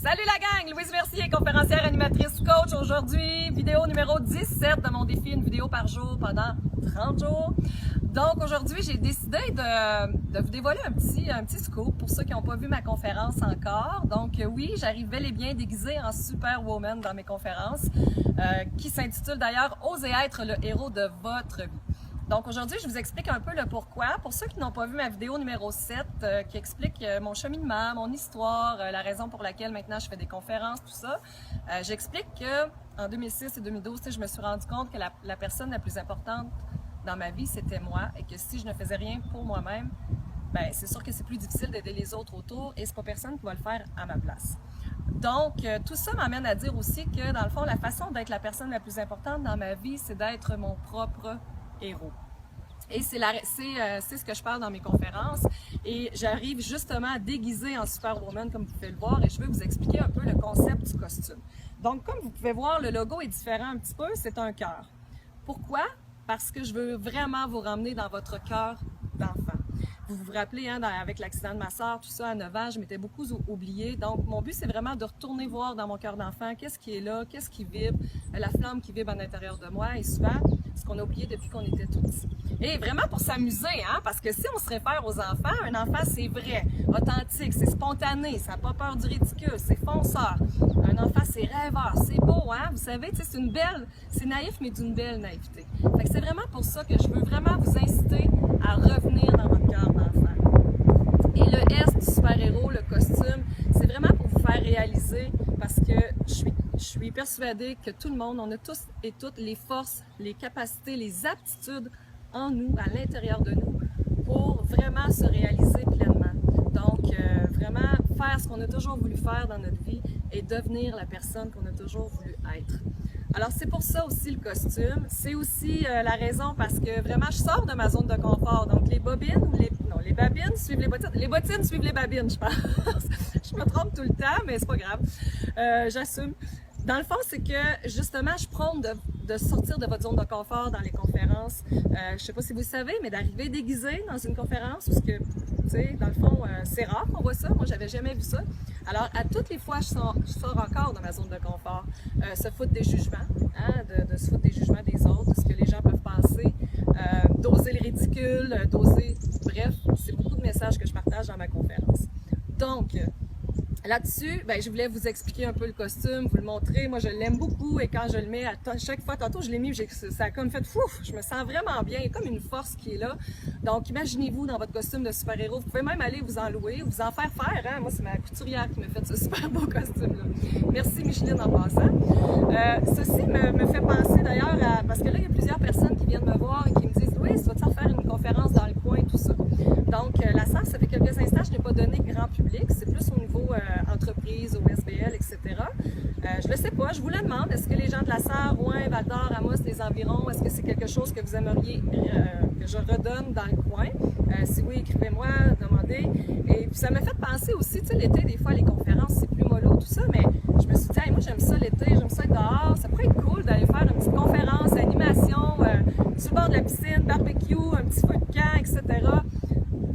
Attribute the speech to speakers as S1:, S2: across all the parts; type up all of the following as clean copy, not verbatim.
S1: Salut la gang! Louise Mercier, conférencière, animatrice, coach. Aujourd'hui, vidéo numéro 17 de mon défi, une vidéo par jour pendant 30 jours. Donc aujourd'hui, j'ai décidé de vous dévoiler un petit scoop pour ceux qui n'ont pas vu ma conférence encore. Donc oui, j'arrive bel et bien déguisée en Superwoman dans mes conférences, qui s'intitule d'ailleurs « Osez être le héros de votre vie ». Donc aujourd'hui, je vous explique un peu le pourquoi. Pour ceux qui n'ont pas vu ma vidéo numéro 7, qui explique mon cheminement, mon histoire, la raison pour laquelle maintenant je fais des conférences, tout ça, j'explique que en 2006 et 2012, je me suis rendu compte que la personne la plus importante dans ma vie, c'était moi, et que si je ne faisais rien pour moi-même, ben c'est sûr que c'est plus difficile d'aider les autres autour, et c'est pas personne qui va le faire à ma place. Donc, tout ça m'amène à dire aussi que, dans le fond, la façon d'être la personne la plus importante dans ma vie, c'est d'être mon propre héros. Et c'est ce que je parle dans mes conférences. Et j'arrive justement à déguiser en Superwoman, comme vous pouvez le voir, et je vais vous expliquer un peu le concept du costume. Donc, comme vous pouvez voir, le logo est différent un petit peu, c'est un cœur. Pourquoi? Parce que je veux vraiment vous ramener dans votre cœur d'enfant. Vous vous rappelez, hein, avec l'accident de ma soeur, tout ça, à 9 ans, je m'étais beaucoup oubliée. Donc, mon but, c'est vraiment de retourner voir dans mon cœur d'enfant qu'est-ce qui est là, qu'est-ce qui vibre, la flamme qui vibre à l'intérieur de moi, et souvent, ce qu'on a oublié depuis qu'on était tout petit. Et vraiment pour s'amuser, hein, parce que si on se réfère aux enfants, un enfant, c'est vrai, authentique, c'est spontané, ça n'a pas peur du ridicule, c'est fonceur. Un enfant, c'est rêveur, c'est beau, hein, vous savez, c'est naïf, mais d'une belle naïveté. Fait que c'est vraiment pour ça que je veux vraiment vous inciter à revenir dans votre cœur d'enfant. Et le S du super-héros, le costume, c'est vraiment pour vous faire réaliser, parce que je suis persuadée que tout le monde, on a tous et toutes les forces, les capacités, les aptitudes en nous, à l'intérieur de nous, pour vraiment se réaliser pleinement. Donc, vraiment faire ce qu'on a toujours voulu faire dans notre vie et devenir la personne qu'on a toujours voulu être. Alors, c'est pour ça aussi le costume. C'est aussi la raison parce que vraiment, je sors de ma zone de confort. Donc, les babines suivent les bottines. Les bottines suivent les babines, je pense. Je me trompe tout le temps, mais c'est pas grave. J'assume. Dans le fond, c'est que, justement, je prône de sortir de votre zone de confort dans les conférences. Je ne sais pas si vous le savez, mais d'arriver déguisé dans une conférence, parce que, tu sais, dans le fond, c'est rare qu'on voit ça. Moi, j'avais jamais vu ça. Alors, à toutes les fois, je sors encore de ma zone de confort. Se foutre des jugements, hein, de se foutre des jugements des autres, de ce que les gens peuvent penser, d'oser le ridicule, d'oser... Bref, c'est beaucoup de messages que je partage dans ma conférence. Donc, là-dessus, ben, je voulais vous expliquer un peu le costume, vous le montrer. Moi, je l'aime beaucoup et quand je le mets, chaque fois, tantôt, je l'ai mis, ça a comme fait fouf, je me sens vraiment bien. Il y a comme une force qui est là. Donc, imaginez-vous dans votre costume de super-héros. Vous pouvez même aller vous en louer, vous en faire faire. Hein? Moi, c'est ma couturière qui m'a fait ce super beau costume-là. Merci, Micheline, en passant. Ceci me fait penser d'ailleurs à... Parce que là, il y a plusieurs personnes qui viennent me voir et qui me disent « Oui, tu vas-tu en faire une conférence dans le coin, tout ça. » Donc, la salle, ça fait quelques instants, je n'ai pas donné grand public. C'est plus au niveau entreprise, OSBL, etc. Je ne sais pas, je vous le demande. Est-ce que les gens de la Sarre, Rouen, Val-d'Or, Amos, les environs, est-ce que c'est quelque chose que vous aimeriez que je redonne dans le coin? Si oui, écrivez-moi, demandez. Et puis ça m'a fait penser aussi, tu sais, l'été, des fois, les conférences, c'est plus mollo, tout ça, mais je me suis dit, hey, moi, j'aime ça l'été, j'aime ça être dehors. Ça pourrait être cool d'aller faire une petite conférence, animation, sur le bord de la piscine, barbecue, un petit feu de camp, etc.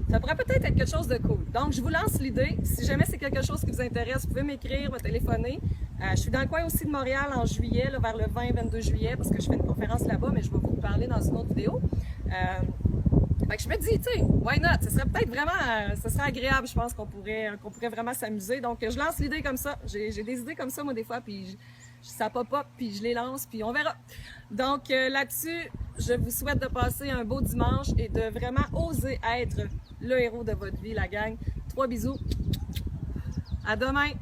S1: Ça pourrait peut-être être quelque chose de cool. Donc, je vous lance l'idée. Si jamais c'est quelque chose qui vous intéresse, vous pouvez m'écrire, me téléphoner. Je suis dans le coin aussi de Montréal en juillet, là, vers le 20-22 juillet, parce que je fais une conférence là-bas, mais je vais vous parler dans une autre vidéo. Fait que je me dis, tu sais, why not? Ce serait peut-être vraiment, ce serait agréable, je pense qu'on pourrait vraiment s'amuser. Donc, je lance l'idée comme ça. J'ai des idées comme ça, moi, des fois, puis ça pop-up, puis je les lance, puis on verra. Donc, là-dessus, je vous souhaite de passer un beau dimanche et de vraiment oser être le héros de votre vie, la gang. 3 bisous. À demain!